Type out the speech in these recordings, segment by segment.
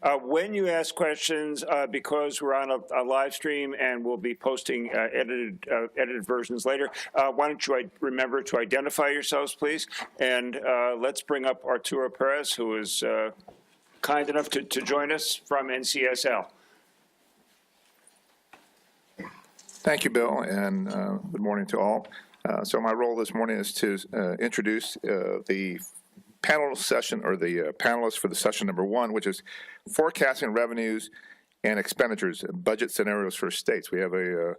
When you ask questions, because we're on a live stream and we'll be posting edited versions later, why don't you remember to identify yourselves, please? And let's bring up Arturo Perez, who is kind enough to join us from NCSL. Thank you, Bill, and good morning to all. So my role this morning is to introduce the panel session, or the panelists for the session number 1, which is forecasting revenues and expenditures, budget scenarios for states. We have an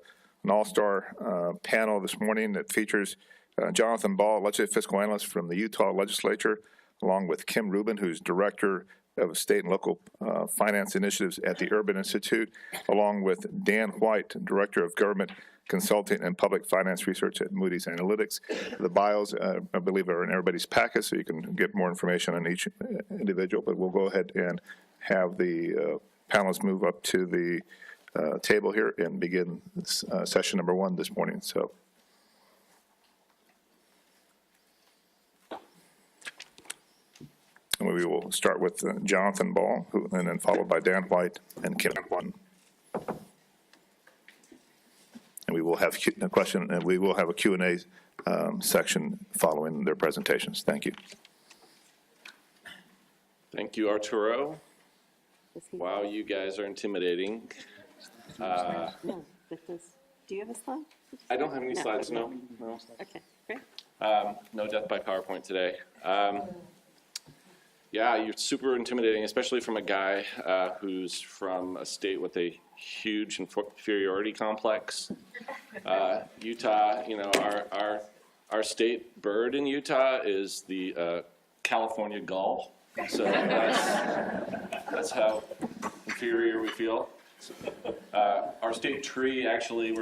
all-star panel this morning that features Jonathan Ball, legislative fiscal analyst from the Utah legislature, along with Kim Rubin, who's director of state and local finance initiatives at the Urban Institute, along with Dan White, director of government consulting and public finance research at Moody's Analytics. The bios, I believe, are in everybody's packet, so you can get more information on each individual, but we'll go ahead and have the panelists move up to the table here and begin this, session number 1 this morning. So. And we will start with Jonathan Ball, and then followed by Dan White and Kim Rubin. And we will have a question, and we will have a Q&A section following their presentations. Thank you. Thank you, Arturo. Wow, you guys are intimidating. No, because, do you have a slide? I don't have any slides, okay. no. Okay, great. No death by PowerPoint today. Yeah, you're super intimidating, especially from a guy who's from a state with a huge inferiority complex. Utah, you know, our state bird in Utah is the California gull. So that's how inferior we feel. Our state tree, actually,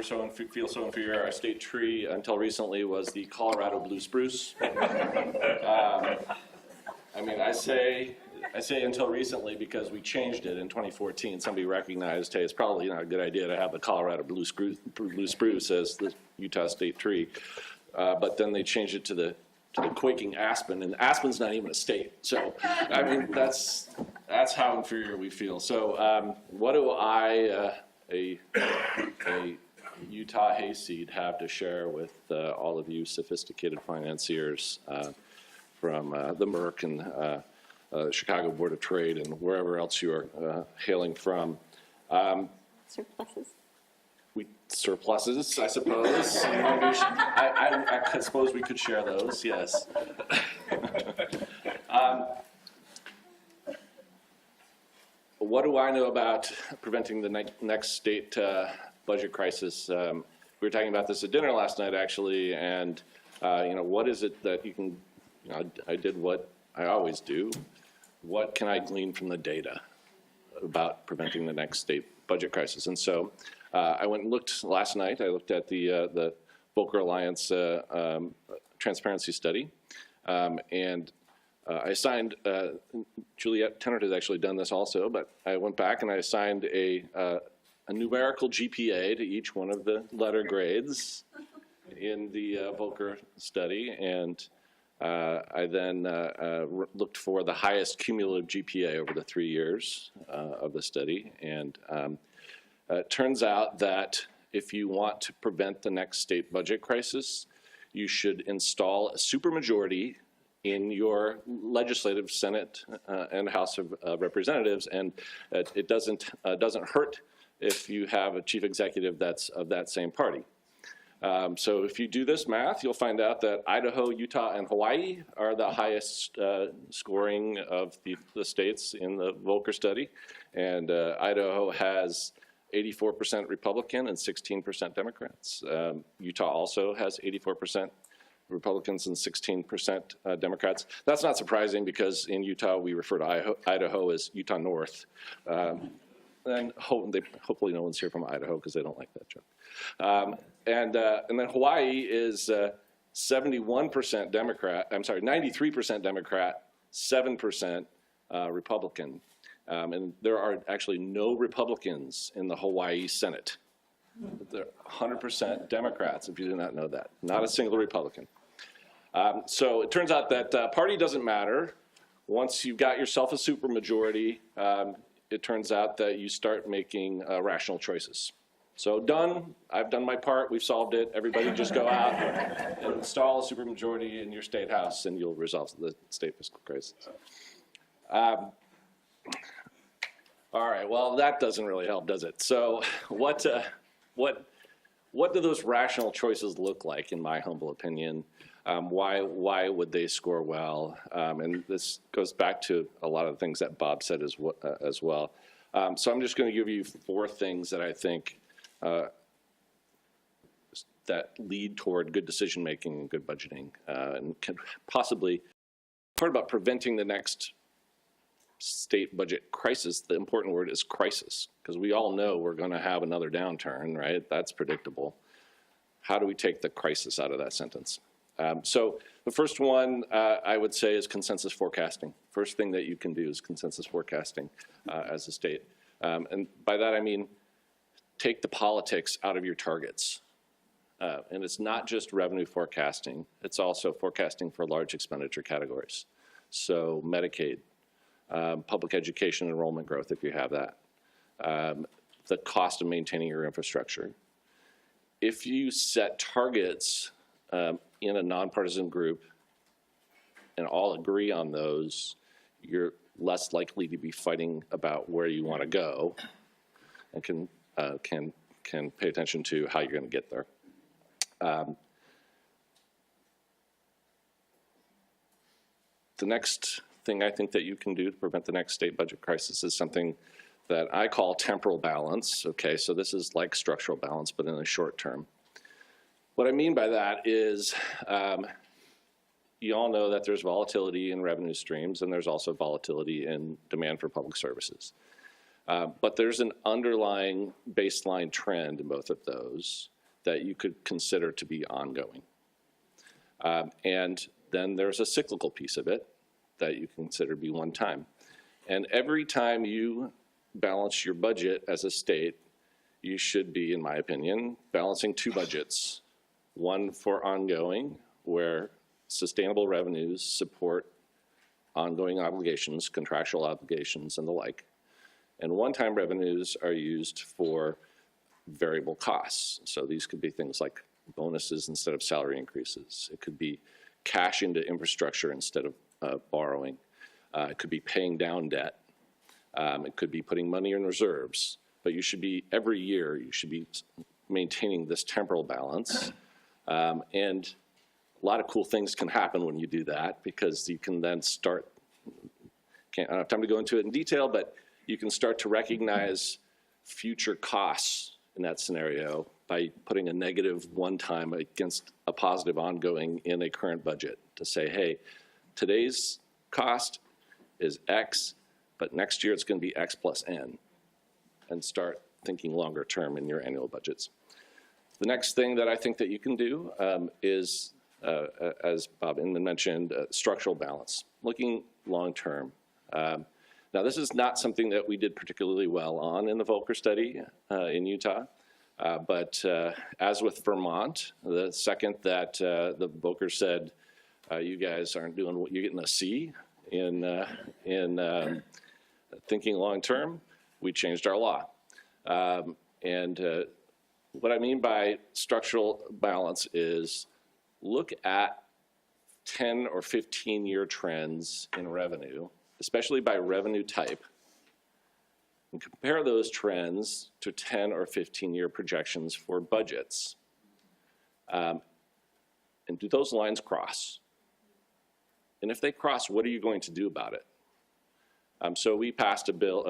feel so inferior. Our state tree, until recently, was the Colorado blue spruce. I mean, I say until recently because we changed it in 2014. Somebody recognized, hey, it's probably not a good idea to have the Colorado blue spruce as the Utah state tree. But then they changed it to the quaking aspen, and aspen's not even a state. So, I mean, that's how inferior we feel. So, what do I, a Utah hayseed, have to share with all of you sophisticated financiers from the Merck and Chicago Board of Trade and wherever else you are hailing from? Surpluses? Surpluses, I suppose. I suppose we could share those, yes. What do I know about preventing the next state budget crisis? We were talking about this at dinner last night, actually, and you know, what is it that you can, you know, I did what I always do. What can I glean from the data about preventing the next state budget crisis? And so I went and looked last night. I looked at the Volcker Alliance transparency study, and I assigned, Juliette Tennant has actually done this also, but I went back and I assigned a numerical GPA to each one of the letter grades in the Volcker study, and I then looked for the highest cumulative GPA over the 3 years of the study, and it turns out that if you want to prevent the next state budget crisis, you should install a supermajority in your legislative Senate and House of Representatives, and it doesn't hurt if you have a chief executive that's of that same party. So if you do this math, you'll find out that Idaho, Utah, and Hawaii are the highest scoring of the states in the Volcker study, and Idaho has 84% Republican and 16% Democrats. Utah also has 84% Republicans and 16% Democrats. That's not surprising because in Utah we refer to Idaho as Utah North. And hopefully no one's here from Idaho because they don't like that joke. And then Hawaii is 71% Democrat, I'm sorry, 93% Democrat, 7% Republican. And there are actually no Republicans in the Hawaii Senate. They're 100% Democrats, if you did not know that. Not a single Republican. So it turns out that party doesn't matter. Once you've got yourself a supermajority, it turns out that you start making rational choices. So done, I've done my part, we've solved it. Everybody just go out and install a supermajority in your state house and you'll resolve the state fiscal crisis. All right, well, that doesn't really help, does it? So what do those rational choices look like, in my humble opinion? Why would they score well? And this goes back to a lot of the things that Bob said as well. So I'm just going to give you 4 things that I think that lead toward good decision-making and good budgeting, and can possibly part about preventing the next state budget crisis. The important word is crisis, because we all know we're going to have another downturn, right? That's predictable. How do we take the crisis out of that sentence? So the first one I would say is consensus forecasting. First thing that you can do is consensus forecasting as a state. And by that I mean take the politics out of your targets. And it's not just revenue forecasting, it's also forecasting for large expenditure categories. So Medicaid, public education enrollment growth if you have that, the cost of maintaining your infrastructure. If you set targets in a nonpartisan group and all agree on those, you're less likely to be fighting about where you want to go and can pay attention to how you're going to get there. The next thing I think that you can do to prevent the next state budget crisis is something that I call temporal balance. Okay, so this is like structural balance, but in the short term. What I mean by that is you all know that there's volatility in revenue streams and there's also volatility in demand for public services. But there's an underlying baseline trend in both of those that you could consider to be ongoing. And then there's a cyclical piece of it that you consider to be one time. And every time you balance your budget as a state, you should be, in my opinion, balancing 2 budgets. One for ongoing, where sustainable revenues support ongoing obligations, contractual obligations, and the like. And one-time revenues are used for variable costs. So these could be things like bonuses instead of salary increases. It could be cash into infrastructure instead of borrowing. It could be paying down debt. It could be putting money in reserves. But you should be, every year, you should be maintaining this temporal balance. And a lot of cool things can happen when you do that, because you can then start, I don't have time to go into it in detail, but you can start to recognize future costs in that scenario by putting a negative one-time against a positive ongoing in a current budget to say, hey, today's cost is X, but next year it's going to be X plus N, and start thinking longer term in your annual budgets. The next thing that I think that you can do is, as Bob Inman mentioned, structural balance, looking long term. Now, this is not something that we did particularly well on in the Volcker study in Utah, but as with Vermont, the second that the Volcker said, you guys aren't doing what you're getting a C in thinking long term, we changed our law. What I mean by structural balance is look at 10 or 15-year trends in revenue, especially by revenue type, and compare those trends to 10 or 15-year projections for budgets. And do those lines cross? And if they cross, what are you going to do about it? So we passed a bill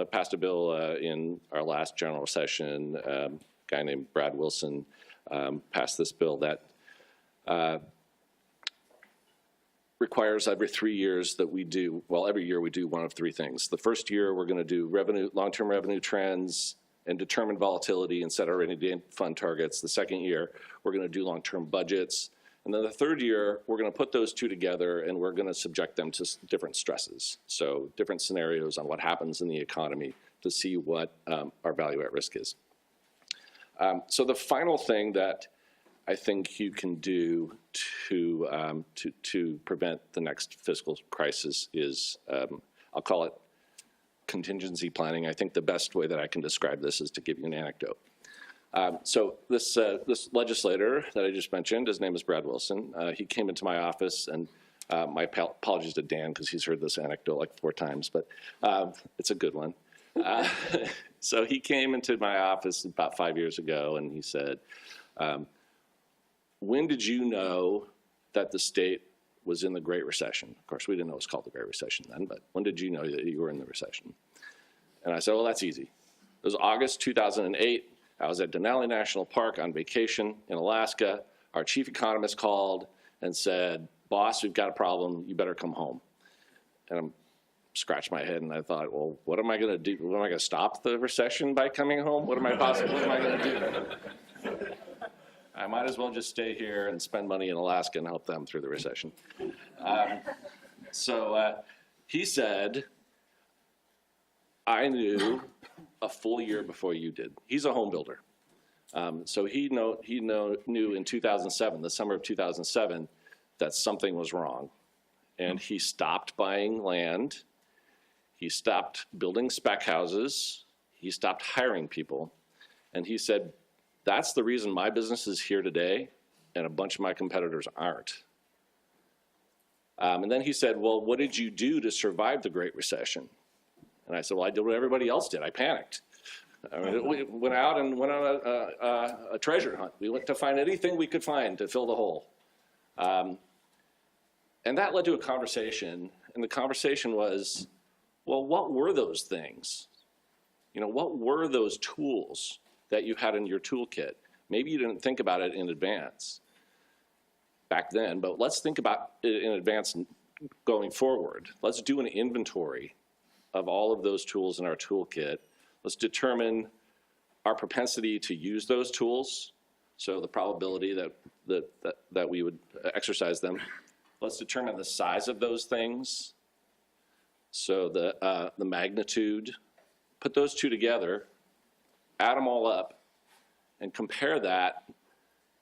in our last general session. A guy named Brad Wilson passed this bill that requires every 3 years that we do, well, every year we do one of 3 things. The first year we're going to do long-term revenue trends and determine volatility and set our rainy day fund targets. The second year we're going to do long-term budgets. And then the third year, we're going to put those 2 together and we're going to subject them to different stresses. So different scenarios on what happens in the economy to see what our value at risk is. So the final thing that I think you can do to prevent the next fiscal crisis is, I'll call it contingency planning, I think the best way that I can describe this is to give you an anecdote. So this legislator that I just mentioned, his name is Brad Wilson. He came into my office, and my apologies to Dan because he's heard this anecdote like 4 times, but it's a good one. So he came into my office about 5 years ago, and he said, when did you know that the state was in the Great Recession? Of course, we didn't know it was called the Great Recession then, but when did you know that you were in the recession? And I said, well, that's easy. It was August 2008. I was at Denali National Park on vacation in Alaska. Our chief economist called and said, boss, we've got a problem. You better come home. And I scratched my head and I thought, well, what am I going to do? What am I going to stop the recession by coming home? What am I going to do? I might as well just stay here and spend money in Alaska and help them through the recession. So he said, I knew a full year before you did. He's a home builder. So he knew in 2007, the summer of 2007, that something was wrong. And he stopped buying land. He stopped building spec houses. He stopped hiring people. And he said, that's the reason my business is here today and a bunch of my competitors aren't. And then he said, well, what did you do to survive the Great Recession? And I said, well, I did what everybody else did. I panicked. I mean, we went out and went on a treasure hunt. We went to find anything we could find to fill the hole. And that led to a conversation. And the conversation was, well, what were those things? You know, what were those tools that you had in your toolkit? Maybe you didn't think about it in advance back then, but let's think about it in advance going forward. Let's do an inventory of all of those tools in our toolkit. Let's determine our propensity to use those tools, so the probability that we would exercise them. Let's determine the size of those things, so the magnitude. Put those two together, add them all up, and compare that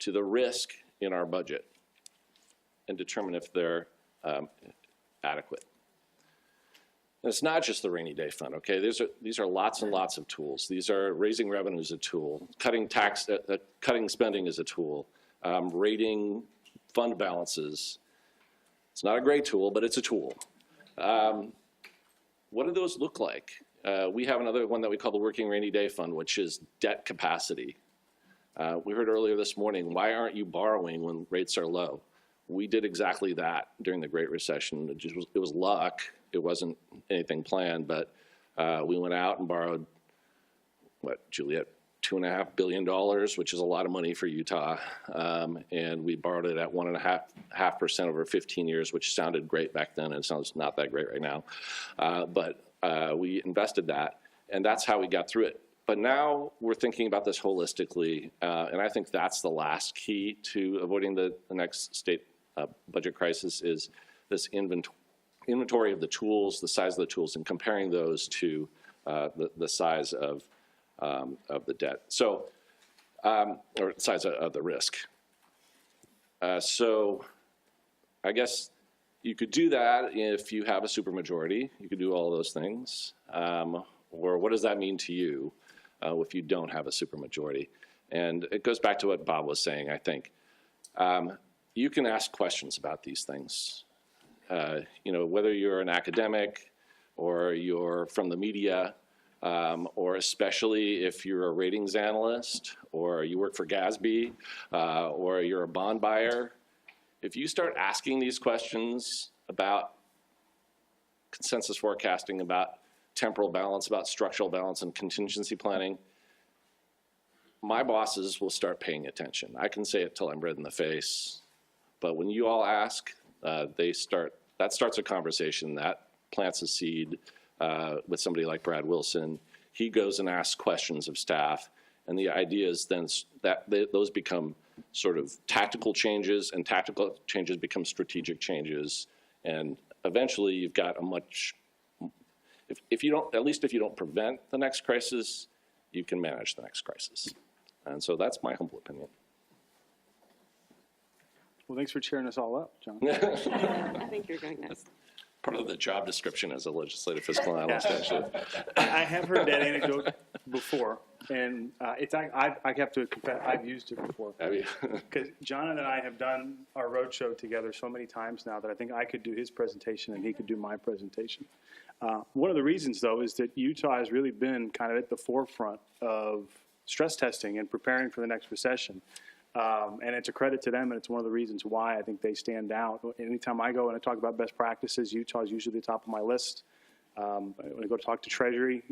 to the risk in our budget and determine if they're adequate. And it's not just the rainy day fund, okay? These are lots and lots of tools. These are raising revenue is a tool, cutting spending is a tool, rating fund balances. It's not a great tool, but it's a tool. What do those look like? We have another one that we call the working rainy day fund, which is debt capacity. We heard earlier this morning, why aren't you borrowing when rates are low? We did exactly that during the Great Recession. It was luck. It wasn't anything planned, but we went out and borrowed, what, Juliet, $2.5 billion, which is a lot of money for Utah. And we borrowed it at 1.5% over 15 years, which sounded great back then, and it sounds not that great right now. But we invested that, and that's how we got through it. But now we're thinking about this holistically, and I think that's the last key to avoiding the next state budget crisis is this inventory of the tools, the size of the tools, and comparing those to the size of the debt. So, or size of the risk. So I guess you could do that if you have a supermajority. You could do all those things. Or what does that mean to you if you don't have a supermajority? And it goes back to what Bob was saying, I think. You can ask questions about these things. You know, whether you're an academic or you're from the media, or especially if you're a ratings analyst or you work for GASB or you're a bond buyer, if you start asking these questions about consensus forecasting, about temporal balance, about structural balance and contingency planning, my bosses will start paying attention. I can say it till I'm red in the face, but when you all ask, that starts a conversation, that plants a seed with somebody like Brad Wilson. He goes and asks questions of staff, and the idea is then that those become sort of tactical changes, and tactical changes become strategic changes, and eventually you've got a much, if you don't, at least if you don't prevent the next crisis, you can manage the next crisis. And so that's my humble opinion. Well, thanks for cheering us all up, John. I think you're going next. Part of the job description as a legislative fiscal analyst, actually. I have heard that anecdote before, and I have to confess, I've used it before. I mean, Because John and I have done our roadshow together so many times now that I think I could do his presentation and he could do my presentation. One of the reasons, though, is that Utah has really been kind of at the forefront of stress testing and preparing for the next recession. And it's a credit to them, and it's one of the reasons why I think they stand out. Anytime I go and I talk about best practices, Utah is usually the top of my list. When I go to talk to Treasury,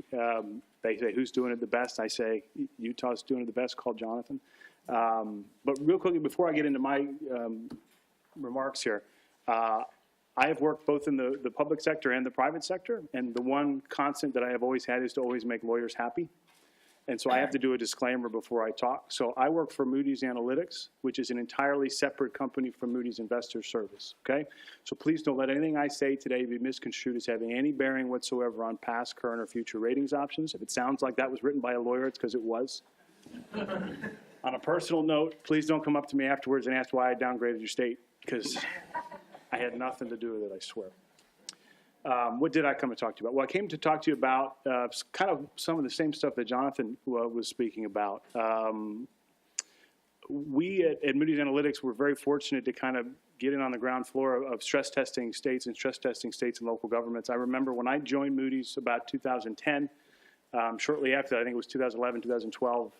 they say, who's doing it the best? I say, Utah's doing it the best, call Jonathan. But real quickly, before I get into my remarks here, I have worked both in the public sector and the private sector, and the one constant that I have always had is to always make lawyers happy. And so I have to do a disclaimer before I talk. So I work for Moody's Analytics, which is an entirely separate company from Moody's Investor Service, okay? So please don't let anything I say today be misconstrued as having any bearing whatsoever on past, current, or future ratings options. If it sounds like that was written by a lawyer, it's because it was. On a personal note, please don't come up to me afterwards and ask why I downgraded your state, because I had nothing to do with it, I swear. What did I come to talk to you about? Well, I came to talk to you about kind of some of the same stuff that Jonathan was speaking about. We at Moody's Analytics were very fortunate to kind of get in on the ground floor of stress testing states and local governments. I remember when I joined Moody's about 2010, shortly after, I think it was 2011, 2012,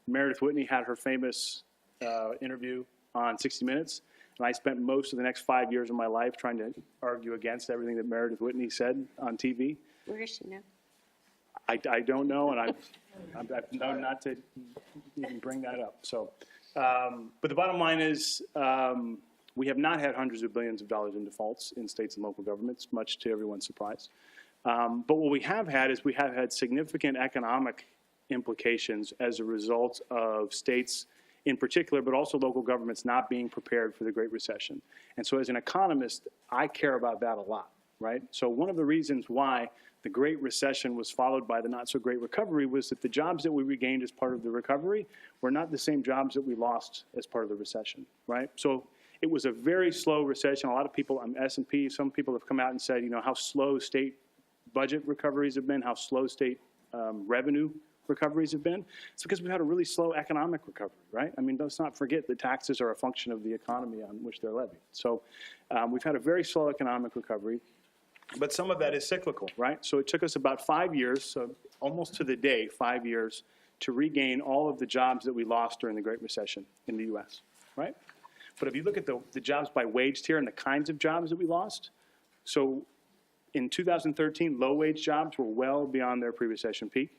Meredith Whitney had her famous interview on 60 Minutes. And I spent most of the next 5 years of my life trying to argue against everything that Meredith Whitney said on TV. Where is she now? I don't know, and I've known not to even bring that up. So, but the bottom line is we have not had hundreds of billions of dollars in defaults in states and local governments, much to everyone's surprise. But what we have had is we have had significant economic implications as a result of states in particular, but also local governments not being prepared for the Great Recession. And so as an economist, I care about that a lot, right? So one of the reasons why the Great Recession was followed by the not-so-great recovery was that the jobs that we regained as part of the recovery were not the same jobs that we lost as part of the recession, right? So it was a very slow recession. A lot of people on S&P, some people have come out and said, you know, how slow state budget recoveries have been, how slow state revenue recoveries have been. It's because we've had a really slow economic recovery, right? I mean, let's not forget that taxes are a function of the economy on which they're levied. So we've had a very slow economic recovery, but some of that is cyclical, right? So it took us about 5 years, so almost to the day, 5 years, to regain all of the jobs that we lost during the Great Recession in the U.S., right? But if you look at the jobs by wage tier and the kinds of jobs that we lost, so in 2013, low-wage jobs were well beyond their pre-recession peak.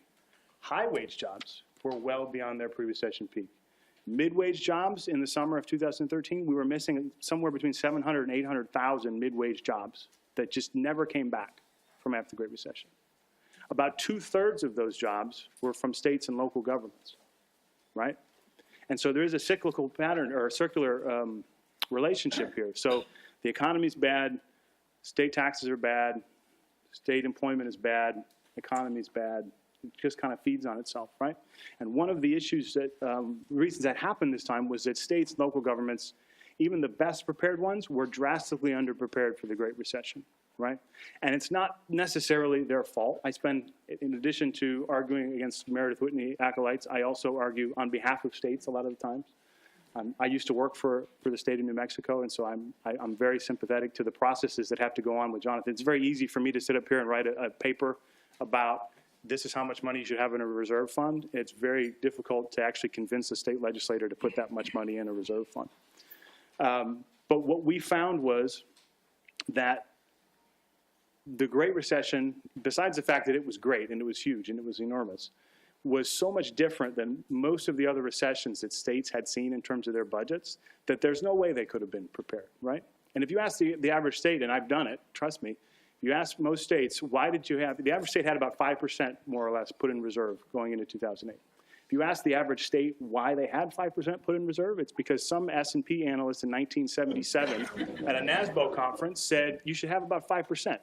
High-wage jobs were well beyond their pre-recession peak. Mid-wage jobs in the summer of 2013, we were missing somewhere between 700 and 800,000 mid-wage jobs that just never came back from after the Great Recession. About 2/3 of those jobs were from states and local governments, right? And so there is a cyclical pattern or a circular relationship here. So the economy's bad, state taxes are bad, state employment is bad, economy's bad. It just kind of feeds on itself, right? And one of the issues that, reasons that happened this time was that states and local governments, even the best prepared ones, were drastically underprepared for the Great Recession, right? And it's not necessarily their fault. I spend, in addition to arguing against Meredith Whitney acolytes, I also argue on behalf of states a lot of the times. I used to work for the state of New Mexico, and so I'm very sympathetic to the processes that have to go on with Jonathan. It's very easy for me to sit up here and write a paper about this is how much money you should have in a reserve fund. It's very difficult to actually convince a state legislator to put that much money in a reserve fund. But what we found was that the Great Recession, besides the fact that it was great and it was huge and it was enormous, was so much different than most of the other recessions that states had seen in terms of their budgets that there's no way they could have been prepared, right? And if you ask the average state, and I've done it, trust me, you ask most states, why did you have, the average state had about 5% more or less put in reserve going into 2008. If you ask the average state why they had 5% put in reserve, it's because some S&P analyst in 1977 at a NASBO conference said you should have about 5%.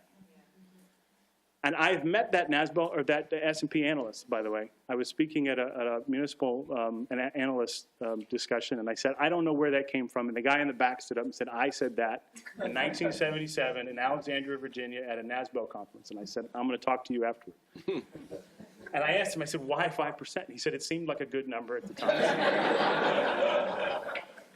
And I've met that NASBO, or that S&P analyst, by the way. I was speaking at a municipal an analyst discussion, and I said, I don't know where that came from. And the guy in the back stood up and said, I said that in 1977 in Alexandria, Virginia at a NASBO conference. And I said, I'm going to talk to you afterward. And I asked him, I said, why 5%? He said, it seemed like a good number at the time.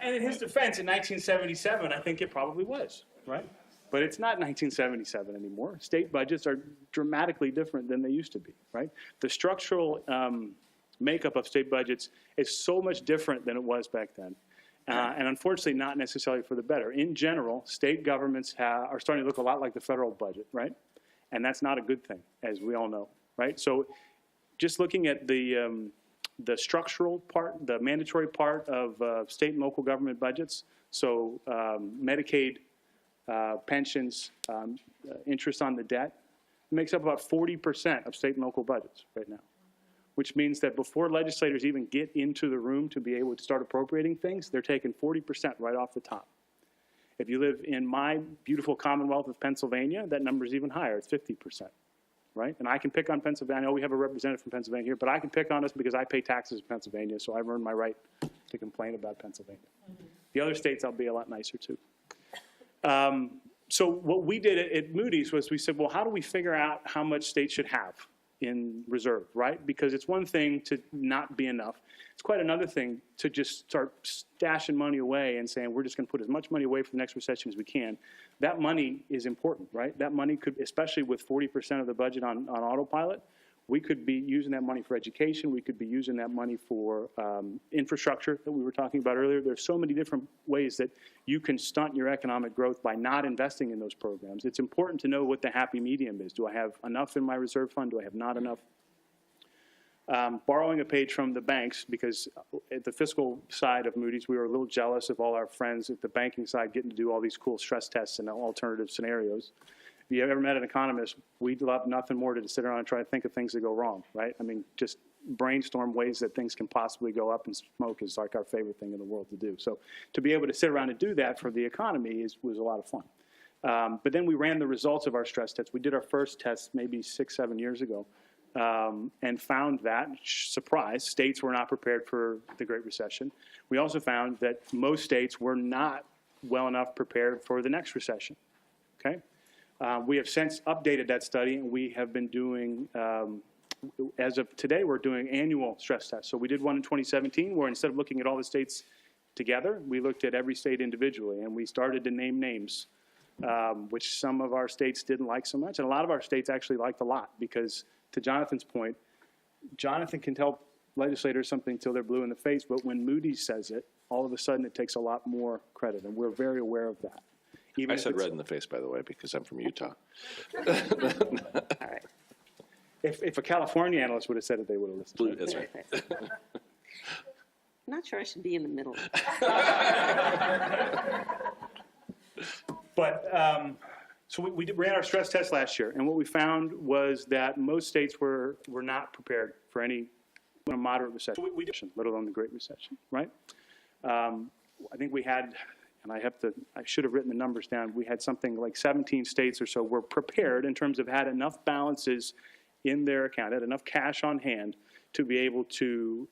And in his defense, in 1977, I think it probably was, right? But it's not 1977 anymore. State budgets are dramatically different than they used to be, right? The structural makeup of state budgets is so much different than it was back then. And unfortunately, not necessarily for the better. In general, state governments are starting to look a lot like the federal budget, right? And that's not a good thing, as we all know, right? So just looking at the structural part, the mandatory part of state and local government budgets, so Medicaid, pensions, interest on the debt, makes up about 40% of state and local budgets right now, which means that before legislators even get into the room to be able to start appropriating things, they're taking 40% right off the top. If you live in my beautiful Commonwealth of Pennsylvania, that number is even higher. It's 50%, right? And I can pick on Pennsylvania. I know we have a representative from Pennsylvania here, but I can pick on us because I pay taxes in Pennsylvania, so I've earned my right to complain about Pennsylvania. The other states, I'll be a lot nicer too. So what we did at Moody's was we said, well, how do we figure out how much states should have in reserve, right? Because it's one thing to not be enough. It's quite another thing to just start stashing money away and saying, we're just going to put as much money away for the next recession as we can. That money is important, right? That money could, especially with 40% of the budget on autopilot, we could be using that money for education. We could be using that money for infrastructure that we were talking about earlier. There's so many different ways that you can stunt your economic growth by not investing in those programs. It's important to know what the happy medium is. Do I have enough in my reserve fund? Do I have not enough? Borrowing a page from the banks, because at the fiscal side of Moody's, we were a little jealous of all our friends at the banking side getting to do all these cool stress tests and alternative scenarios. If you ever met an economist, we'd love nothing more to sit around and try to think of things that go wrong, right? I mean, just brainstorm ways that things can possibly go up in smoke is like our favorite thing in the world to do. So to be able to sit around and do that for the economy was a lot of fun. But then we ran the results of our stress tests. We did our first test maybe 6, 7 years ago and found that, surprise, states were not prepared for the Great Recession. We also found that most states were not well enough prepared for the next recession, okay? We have since updated that study, and we have been doing, as of today, we're doing annual stress tests. So we did one in 2017, where instead of looking at all the states together, we looked at every state individually, and we started to name names, which some of our states didn't like so much, and a lot of our states actually liked a lot, because to Jonathan's point, Jonathan can tell legislators something till they're blue in the face, but when Moody's says it, all of a sudden it takes a lot more credit, and we're very aware of that. I said red in the face, by the way, because I'm from Utah. All right. If a California analyst would have said it, they would have listened. Blue, that's right. I'm not sure I should be in the middle. But so we ran our stress test last year, and what we found was that most states were not prepared for any moderate recession, let alone the Great Recession, right? I think we had, and I should have written the numbers down. We had something like 17 states or so were prepared in terms of had enough balances in their account, had enough cash on hand to be able to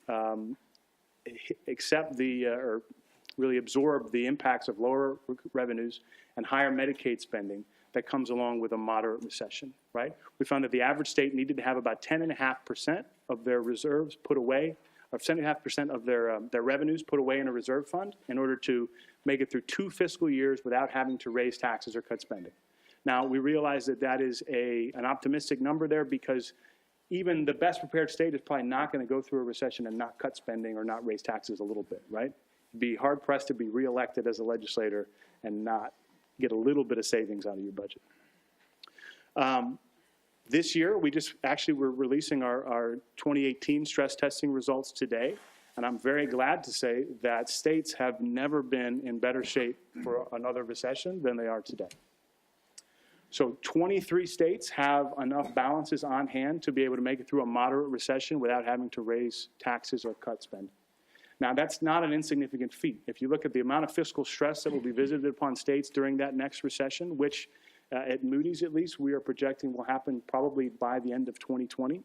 accept or really absorb the impacts of lower revenues and higher Medicaid spending that comes along with a moderate recession, right? We found that the average state needed to have about 10.5% of their reserves put away, or 75% of their revenues put away in a reserve fund in order to make it through 2 fiscal years without having to raise taxes or cut spending. Now, we realize that that is an optimistic number there, because even the best prepared state is probably not going to go through a recession and not cut spending or not raise taxes a little bit, right? Be hard-pressed to be reelected as a legislator and not get a little bit of savings out of your budget. This year, we're releasing our 2018 stress testing results today, and I'm very glad to say that states have never been in better shape for another recession than they are today. So 23 states have enough balances on hand to be able to make it through a moderate recession without having to raise taxes or cut spending. Now, that's not an insignificant feat. If you look at the amount of fiscal stress that will be visited upon states during that next recession, which at Moody's at least, we are projecting will happen probably by the end of 2020.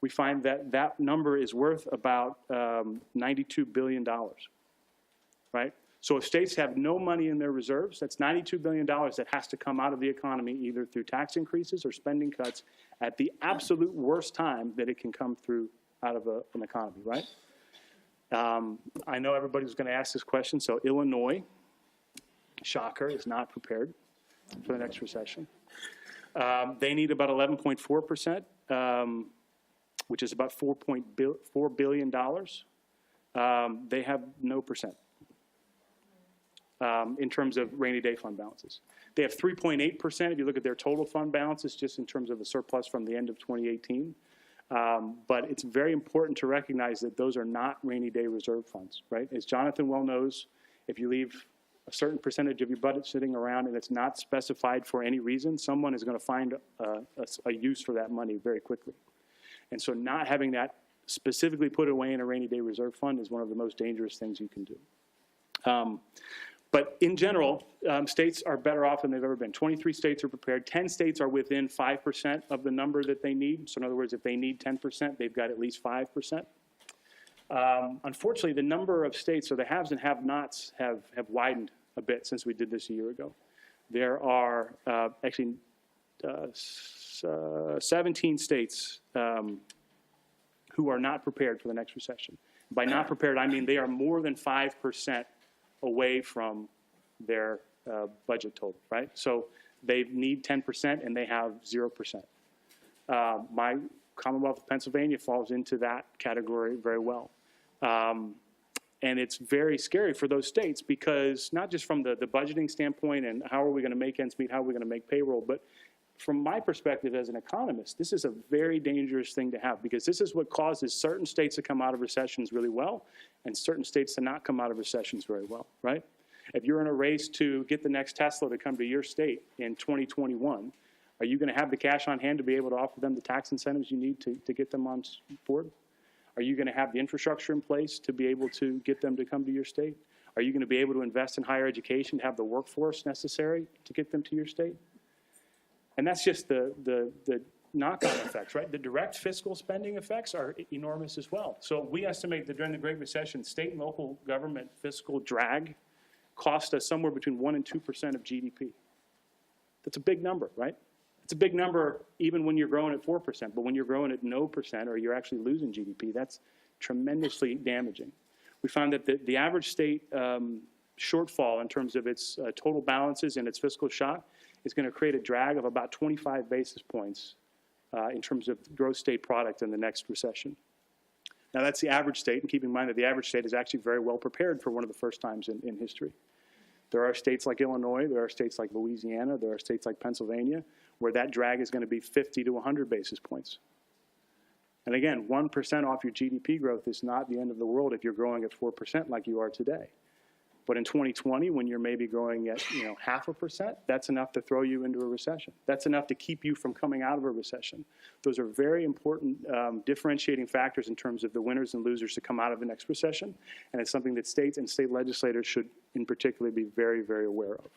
We find that that number is worth about $92 billion, right? So if states have no money in their reserves, that's $92 billion that has to come out of the economy either through tax increases or spending cuts at the absolute worst time that it can come through out of an economy, right? I know everybody's going to ask this question, so Illinois, shocker, is not prepared for the next recession. They need about 11.4%, which is about $4 billion. They have no percent in terms of rainy day fund balances. They have 3.8% if you look at their total fund balances, just in terms of the surplus from the end of 2018. But it's very important to recognize that those are not rainy day reserve funds, right? As Jonathan well knows, if you leave a certain percentage of your budget sitting around and it's not specified for any reason, someone is going to find a use for that money very quickly. And so not having that specifically put away in a rainy day reserve fund is one of the most dangerous things you can do. But in general, states are better off than they've ever been. 23 states are prepared. 10 states are within 5% of the number that they need. So in other words, if they need 10%, they've got at least 5%. Unfortunately, the number of states, so the haves and have-nots, have widened a bit since we did this a year ago. There are actually 17 states who are not prepared for the next recession. By not prepared, I mean they are more than 5% away from their budget total, right? So they need 10% and they have 0%. My Commonwealth of Pennsylvania falls into that category very well. And it's very scary for those states because not just from the budgeting standpoint and how are we going to make ends meet, how are we going to make payroll, but from my perspective as an economist, this is a very dangerous thing to have because this is what causes certain states to come out of recessions really well and certain states to not come out of recessions very well, right? If you're in a race to get the next Tesla to come to your state in 2021, are you going to have the cash on hand to be able to offer them the tax incentives you need to get them on board? Are you going to have the infrastructure in place to be able to get them to come to your state? Are you going to be able to invest in higher education to have the workforce necessary to get them to your state? And that's just the knock-on effects, right? The direct fiscal spending effects are enormous as well. So we estimate that during the Great Recession, state and local government fiscal drag cost us somewhere between 1% and 2% of GDP. That's a big number, right? It's a big number even when you're growing at 4%, but when you're growing at no percent or you're actually losing GDP, that's tremendously damaging. We found that the average state shortfall in terms of its total balances and its fiscal shock is going to create a drag of about 25 basis points in terms of gross state product in the next recession. Now that's the average state, and keep in mind that the average state is actually very well prepared for one of the first times in history. There are states like Illinois, there are states like Louisiana, there are states like Pennsylvania, where that drag is going to be 50 to 100 basis points. And again, 1% off your GDP growth is not the end of the world if you're growing at 4% like you are today. But in 2020, when you're maybe growing at 0.5%, that's enough to throw you into a recession. That's enough to keep you from coming out of a recession. Those are very important differentiating factors in terms of the winners and losers to come out of the next recession. And it's something that states and state legislators should in particular be very, very aware of.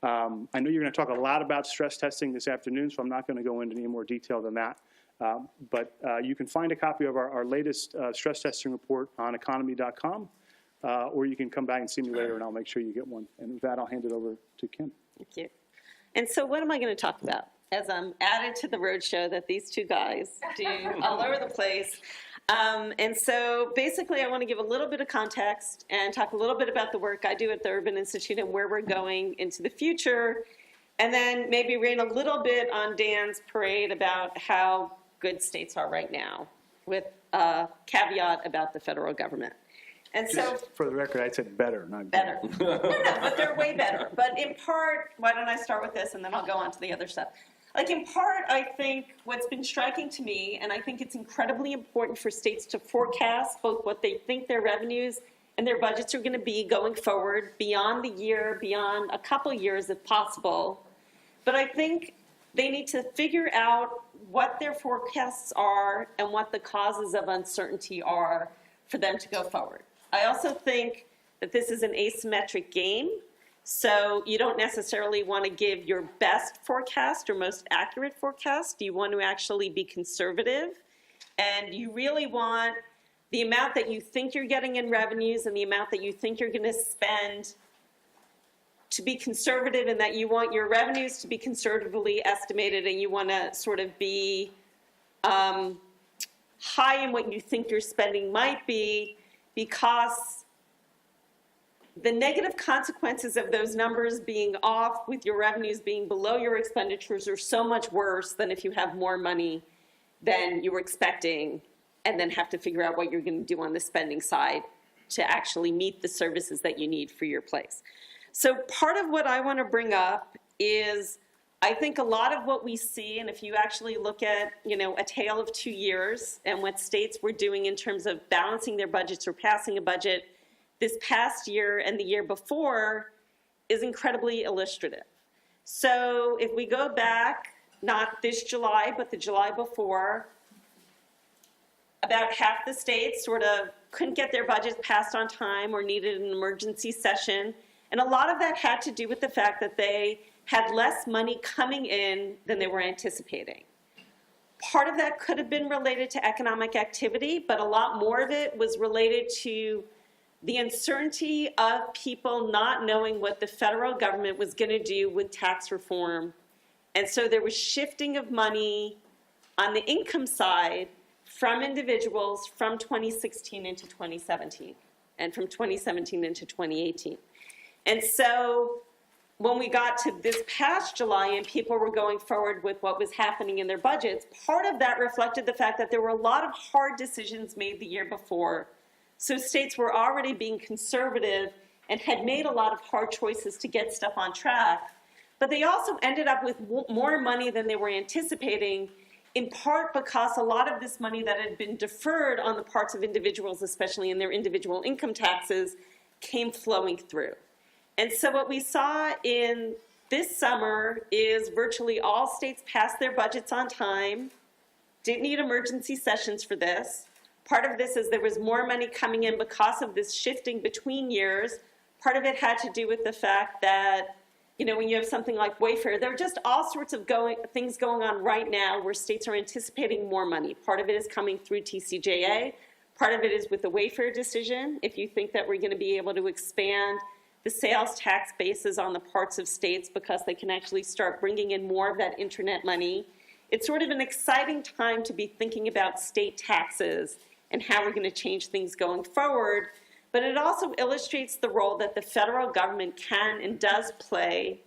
I know you're going to talk a lot about stress testing this afternoon, so I'm not going to go into any more detail than that. But you can find a copy of our latest stress testing report on economy.com. Or you can come back and see me later, and I'll make sure you get one. And with that, I'll hand it over to Kim. Thank you. And so what am I going to talk about? As I'm added to the roadshow that these two guys do all over the place. And so basically, I want to give a little bit of context and talk a little bit about the work I do at the Urban Institute and where we're going into the future. And then maybe rain a little bit on Dan's parade about how good states are right now, with a caveat about the federal government. And so, Just for the record, I said better, not better. No, but they're way better. But in part, why don't I start with this and then I'll go on to the other stuff. Like in part, I think what's been striking to me, and I think it's incredibly important for states to forecast both what they think their revenues and their budgets are going to be going forward beyond the year, beyond a couple years if possible. But I think they need to figure out what their forecasts are and what the causes of uncertainty are for them to go forward. I also think that this is an asymmetric game. So you don't necessarily want to give your best forecast or most accurate forecast. You want to actually be conservative, and you really want the amount that you think you're getting in revenues and the amount that you think you're going to spend to be conservative, and that you want your revenues to be conservatively estimated, and you want to sort of be high in what you think your spending might be, because the negative consequences of those numbers being off with your revenues being below your expenditures are so much worse than if you have more money than you were expecting and then have to figure out what you're going to do on the spending side to actually meet the services that you need for your place. So part of what I want to bring up is, I think a lot of what we see, and if you actually look at, a tale of 2 years and what states were doing in terms of balancing their budgets or passing a budget this past year and the year before, is incredibly illustrative. So if we go back, not this July, but the July before, about half the states sort of couldn't get their budgets passed on time or needed an emergency session. And a lot of that had to do with the fact that they had less money coming in than they were anticipating. Part of that could have been related to economic activity, but a lot more of it was related to the uncertainty of people not knowing what the federal government was going to do with tax reform. And so there was shifting of money on the income side from individuals from 2016 into 2017, and from 2017 into 2018. And so when we got to this past July and people were going forward with what was happening in their budgets, part of that reflected the fact that there were a lot of hard decisions made the year before. So states were already being conservative and had made a lot of hard choices to get stuff on track. But they also ended up with more money than they were anticipating, in part because a lot of this money that had been deferred on the parts of individuals, especially in their individual income taxes, came flowing through. And so what we saw in this summer is virtually all states passed their budgets on time, didn't need emergency sessions for this. Part of this is there was more money coming in because of this shifting between years. Part of it had to do with the fact that, when you have something like Wayfair, there are just all sorts of things going on right now where states are anticipating more money. Part of it is coming through TCJA. Part of it is with the Wayfair decision. If you think that we're going to be able to expand the sales tax bases on the parts of states because they can actually start bringing in more of that internet money, it's sort of an exciting time to be thinking about state taxes and how we're going to change things going forward. But it also illustrates the role that the federal government can and does play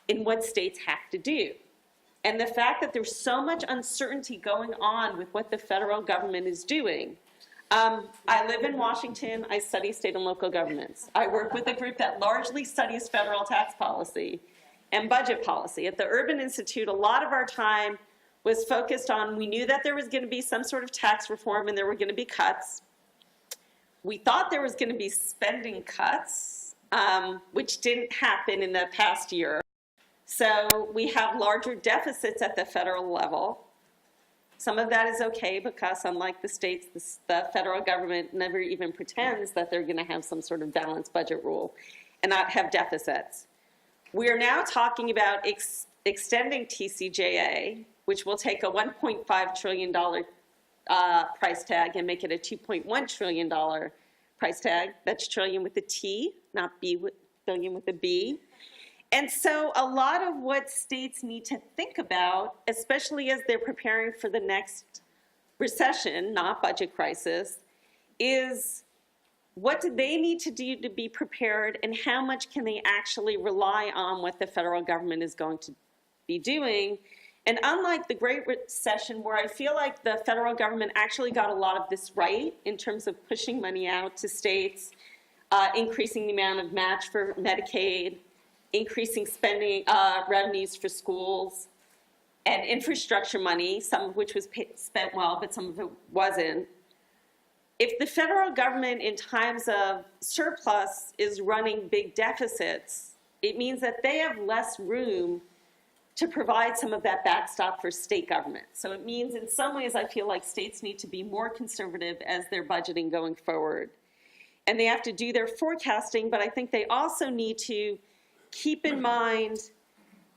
in what states have to do. And the fact that there's so much uncertainty going on with what the federal government is doing. I live in Washington. I study state and local governments. I work with a group that largely studies federal tax policy and budget policy. At the Urban Institute, a lot of our time was focused on, we knew that there was going to be some sort of tax reform and there were going to be cuts. We thought there was going to be spending cuts, which didn't happen in the past year. So we have larger deficits at the federal level. Some of that is okay because, unlike the states, the federal government never even pretends that they're going to have some sort of balanced budget rule and not have deficits. We are now talking about extending TCJA, which will take a $1.5 trillion price tag and make it a $2.1 trillion price tag. That's trillion with a T, not billion with a B. And so a lot of what states need to think about, especially as they're preparing for the next recession, not budget crisis, is what do they need to do to be prepared, and how much can they actually rely on what the federal government is going to be doing? And unlike the Great Recession, where I feel like the federal government actually got a lot of this right in terms of pushing money out to states, increasing the amount of match for Medicaid, increasing spending revenues for schools, and infrastructure money, some of which was spent well, but some of it wasn't. If the federal government in times of surplus is running big deficits, it means that they have less room to provide some of that backstop for state government. So it means in some ways I feel like states need to be more conservative as they're budgeting going forward. And they have to do their forecasting, but I think they also need to keep in mind,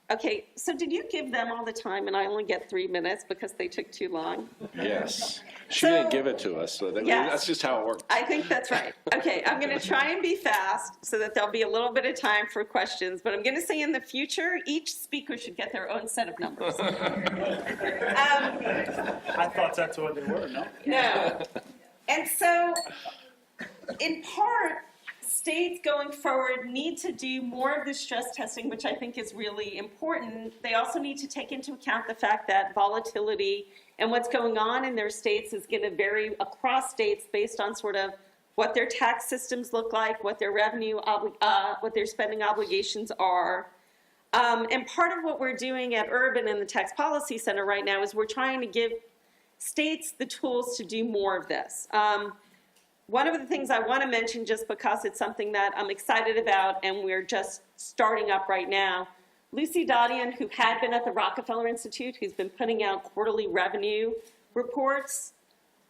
okay, so did you give them all the time and I only get 3 minutes because they took too long? Yes. She So- didn't give it to us, so Yes. that's just how it works. I think that's right. Okay, I'm going to try and be fast so that there'll be a little bit of time for questions, but I'm going to say in the future, each speaker should get their own set of numbers. I thought that's what they were, no? No. And so, in part, states going forward need to do more of the stress testing, which I think is really important. They also need to take into account the fact that volatility and what's going on in their states is going to vary across states based on sort of what their tax systems look like, what their revenue, what their spending obligations are. And part of what we're doing at Urban and the Tax Policy Center right now is we're trying to give states the tools to do more of this. One of the things I want to mention, just because it's something that I'm excited about and we're just starting up right now, Lucy Dodian, who had been at the Rockefeller Institute, who's been putting out quarterly revenue reports,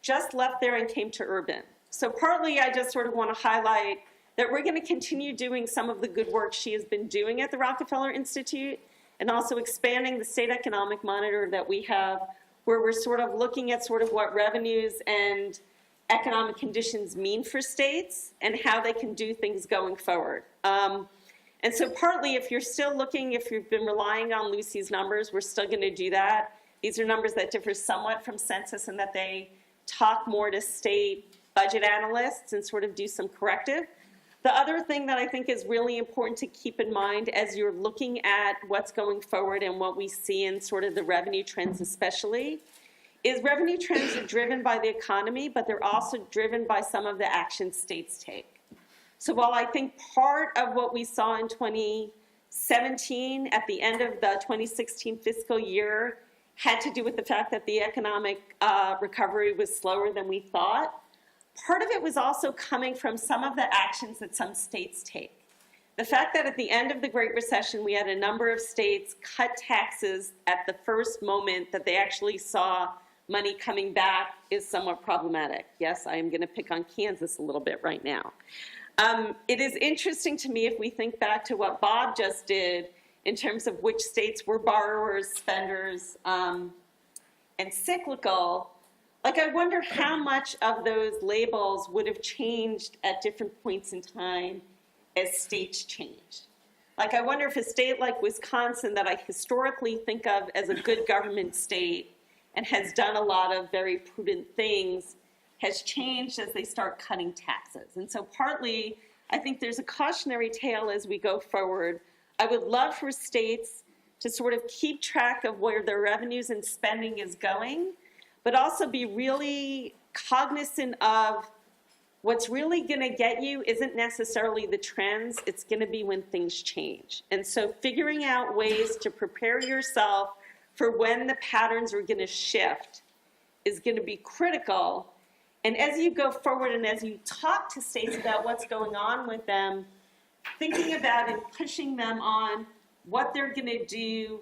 just left there and came to Urban. So partly I just sort of want to highlight that we're going to continue doing some of the good work she has been doing at the Rockefeller Institute and also expanding the state economic monitor that we have, where we're sort of looking at sort of what revenues and economic conditions mean for states and how they can do things going forward. And so partly, if you're still looking, if you've been relying on Lucy's numbers, we're still going to do that. These are numbers that differ somewhat from census in that they talk more to state budget analysts and sort of do some corrective. The other thing that I think is really important to keep in mind as you're looking at what's going forward and what we see in sort of the revenue trends especially, is revenue trends are driven by the economy, but they're also driven by some of the actions states take. So while I think part of what we saw in 2017 at the end of the 2016 fiscal year had to do with the fact that the economic recovery was slower than we thought, part of it was also coming from some of the actions that some states take. The fact that at the end of the Great Recession, we had a number of states cut taxes at the first moment that they actually saw money coming back is somewhat problematic. Yes, I am going to pick on Kansas a little bit right now. It is interesting to me if we think back to what Bob just did in terms of which states were borrowers, spenders, and cyclical. Like, I wonder how much of those labels would have changed at different points in time as states changed. Like, I wonder if a state like Wisconsin, that I historically think of as a good government state and has done a lot of very prudent things, has changed as they start cutting taxes. And so partly, I think there's a cautionary tale as we go forward. I would love for states to sort of keep track of where their revenues and spending is going, but also be really cognizant of what's really going to get you isn't necessarily the trends, it's going to be when things change. And so figuring out ways to prepare yourself for when the patterns are going to shift is going to be critical. And as you go forward and as you talk to states about what's going on with them, thinking about and pushing them on what they're going to do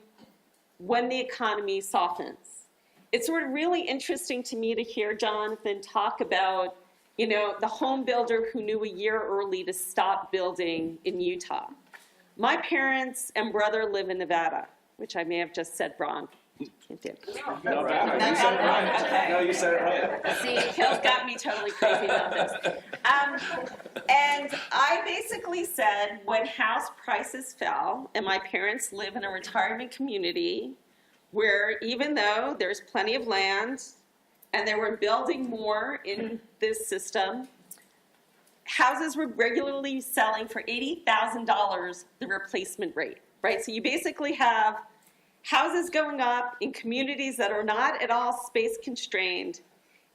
when the economy softens. It's sort of really interesting to me to hear Jonathan talk about, you know, the home builder who knew a year early to stop building in Utah. My parents and brother live in Nevada, which I may have just said wrong. Can't do it. No, you said it right. Okay. No, you said it right. See, Kill's got me totally crazy about this. And I basically said when house prices fell, and my parents live in a retirement community where even though there's plenty of land and they were building more in this system, houses were regularly selling for $80,000 the replacement rate, right? So you basically have houses going up in communities that are not at all space constrained.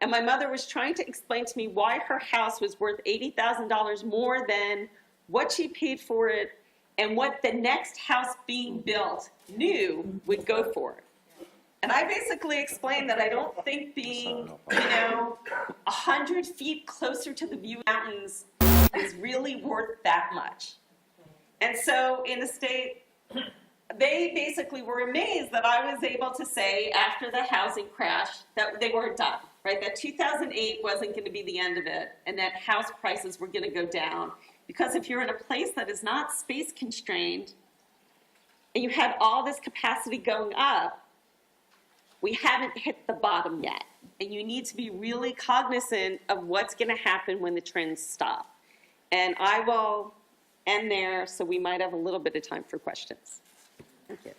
And my mother was trying to explain to me why her house was worth $80,000 more than what she paid for it and what the next house being built knew would go for it. And I basically explained that I don't think being, 100 feet closer to the view mountains is really worth that much. And so in a state, they basically were amazed that I was able to say after the housing crash that they weren't done, right? That 2008 wasn't going to be the end of it and that house prices were going to go down Because if you're in a place that is not space constrained, and you had all this capacity going up, we haven't hit the bottom yet. And you need to be really cognizant of what's going to happen when the trends stop. And I will end there, so we might have a little bit of time for questions. Thank you.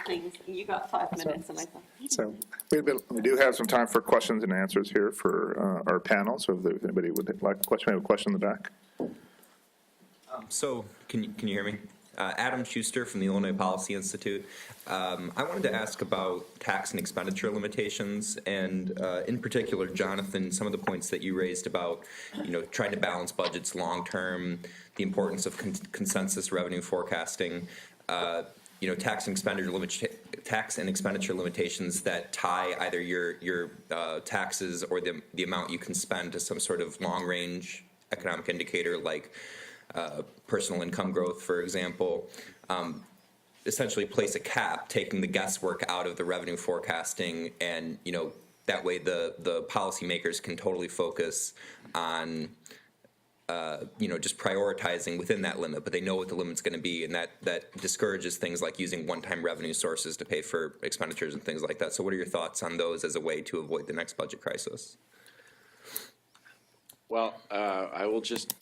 Things, and you got 5 minutes, and I thought. So we do have some time for questions and answers here for our panel. So if anybody would like a question, we have a question in the back. So, can you hear me? Adam Schuster from the Illinois Policy Institute. I wanted to ask about tax and expenditure limitations, and in particular, Jonathan, some of the points that you raised about, trying to balance budgets long term, the importance of consensus revenue forecasting. Tax and expenditure limitations that tie either your taxes or the amount you can spend to some sort of long-range economic indicator like personal income growth, for example, essentially place a cap, taking the guesswork out of the revenue forecasting, and that way the policymakers can totally focus on just prioritizing within that limit, but they know what the limit's going to be, and that discourages things like using one-time revenue sources to pay for expenditures and things like that. So what are your thoughts on those as a way to avoid the next budget crisis? Well, I will just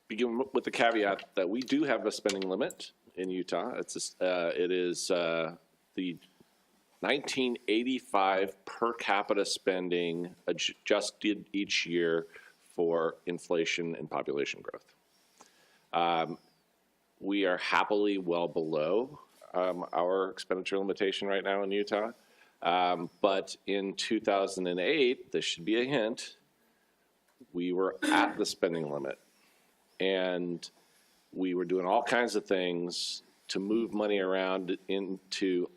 begin with the caveat that we do have a spending limit in Utah. It is the 1985 per capita spending adjusted each year for inflation and population growth. We are happily well below our expenditure limitation right now in Utah. But in 2008, this should be a hint, we were at the spending limit. And we were doing all kinds of things to move money around into,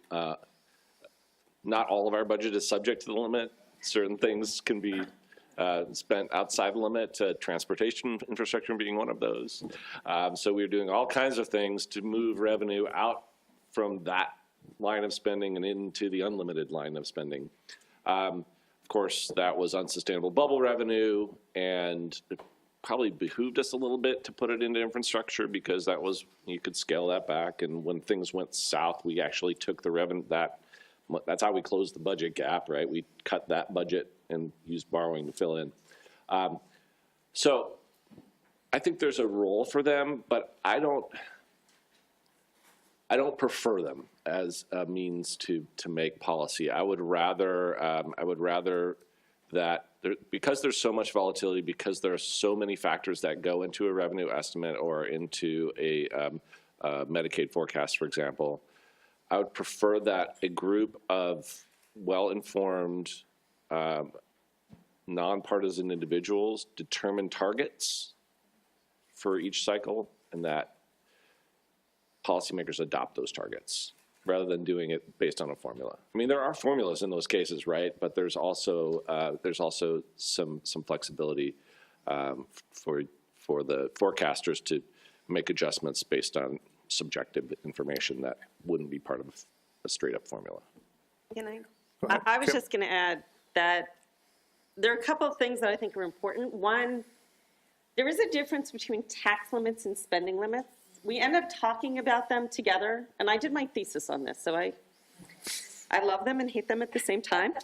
not all of our budget is subject to the limit. Certain things can be spent outside the limit, transportation infrastructure being one of those. So we were doing all kinds of things to move revenue out from that line of spending and into the unlimited line of spending. Of course, that was unsustainable bubble revenue, and it probably behooved us a little bit to put it into infrastructure because that was, you could scale that back. And when things went south, we actually took the revenue, that's how we closed the budget gap, right? We cut that budget and used borrowing to fill in. So I think there's a role for them, but I don't prefer them as a means to make policy. I would rather that because there's so much volatility, because there are so many factors that go into a revenue estimate or into a Medicaid forecast, for example, I would prefer that a group of well-informed, nonpartisan individuals determine targets for each cycle, and that policymakers adopt those targets rather than doing it based on a formula. I mean, there are formulas in those cases, right? But there's also some flexibility for the forecasters to make adjustments based on subjective information that wouldn't be part of a straight-up formula. I was just going to add that there are a couple of things that I think are important. One, there is a difference between tax limits and spending limits. We end up talking about them together, and I did my thesis on this, so I love them and hate them at the same time.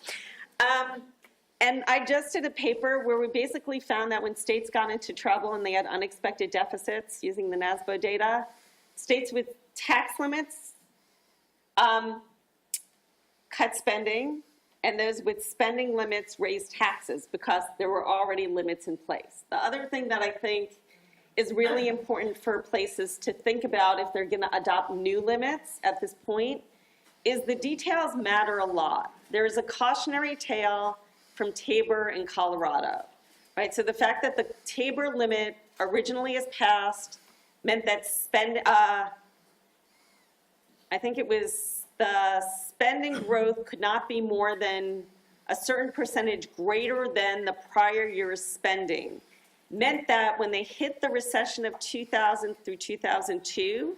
And I just did a paper where we basically found that when states got into trouble and they had unexpected deficits using the NASBO data, states with tax limits cut spending, and those with spending limits raised taxes because there were already limits in place. The other thing that I think is really important for places to think about if they're going to adopt new limits at this point is the details matter a lot. There's a cautionary tale from Tabor in Colorado, right? So the fact that the Tabor limit originally is passed meant that I think it was the spending growth could not be more than a certain percentage greater than the prior year's spending. Meant that when they hit the recession of 2000 through 2002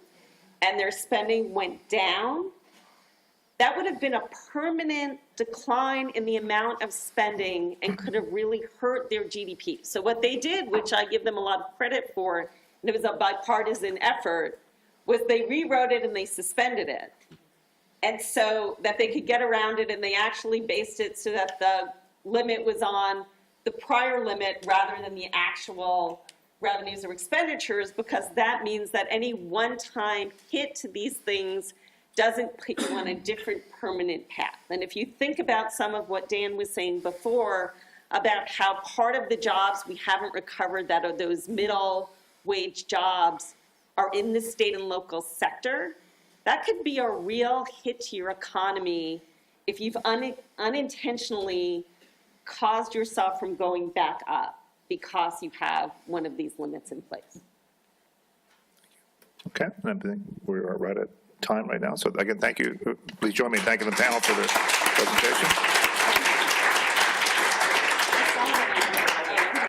and their spending went down, that would have been a permanent decline in the amount of spending and could have really hurt their GDP. So what they did, which I give them a lot of credit for, and it was a bipartisan effort, was they rewrote it and they suspended it. And so that they could get around it, and they actually based it so that the limit was on the prior limit rather than the actual revenues or expenditures, because that means that any one-time hit to these things doesn't put you on a different permanent path. And if you think about some of what Dan was saying before about how part of the jobs we haven't recovered that are those middle wage jobs are in the state and local sector, that could be a real hit to your economy if you've unintentionally caused yourself from going back up because you have one of these limits in place. Okay, and I think we are right at time right now. So again, thank you. Please join me in thanking the panel for their presentation.